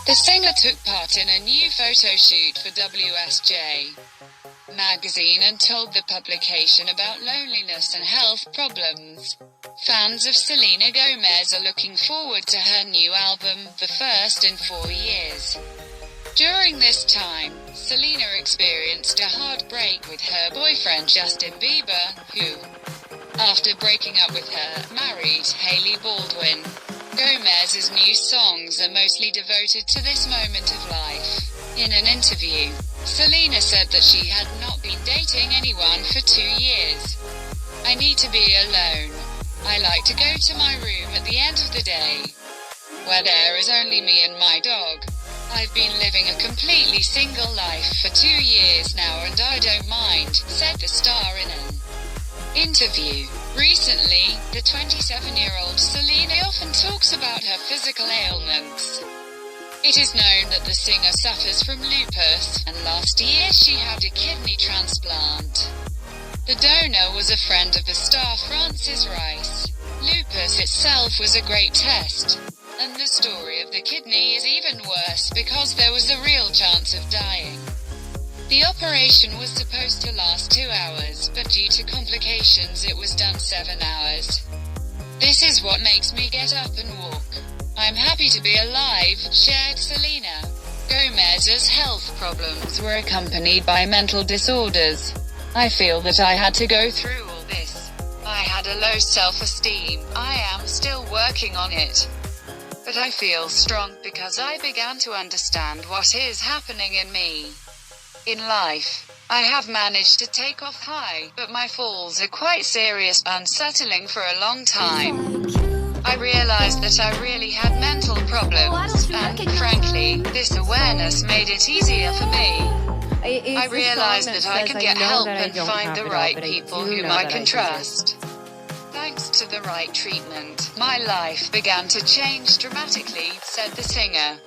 The singer took part in a new photo shoot for WSJ magazine and told the publication about loneliness and health problems. Fans of Selena Gomez are looking forward to her new album, the first in 4 years. During this time, Selena experienced a heartbreak with her boyfriend Justin Bieber, who, after breaking up with her, married Haley Baldwin. Gomez's new songs are mostly devoted to this moment of life. In an interview, Selena said that she had not been dating anyone for 2 years. "I need to be alone. I like to go to my room at the end of the day, where there is only me and my dog. I've been living a completely single life for 2 years now and I don't mind," said the star in an interview. Recently, the 27-year-old Selena often talks about her physical ailments. It is known that the singer suffers from lupus, and last year she had a kidney transplant. The donor was a friend of the star Francis Rice. Lupus itself was a great test, and the story of the kidney is even worse because there was a real chance of dying. The operation was supposed to last 2 hours, but due to complications it was done 7 hours. "This is what makes me get up and walk. I'm happy to be alive," shared Selena. Gomez's health problems were accompanied by mental disorders. "I feel that I had to go through all this. I had a low self-esteem. I am still working on it. But I feel strong because I began to understand what is happening in me. In life, I have managed to take off high, but my falls are quite serious, unsettling for a long time. I realized that I really had mental problems, and frankly, this awareness made it easier for me. I realized that I can get help and find the right people whom I can trust. Thanks to the right treatment, my life began to change dramatically," said the singer.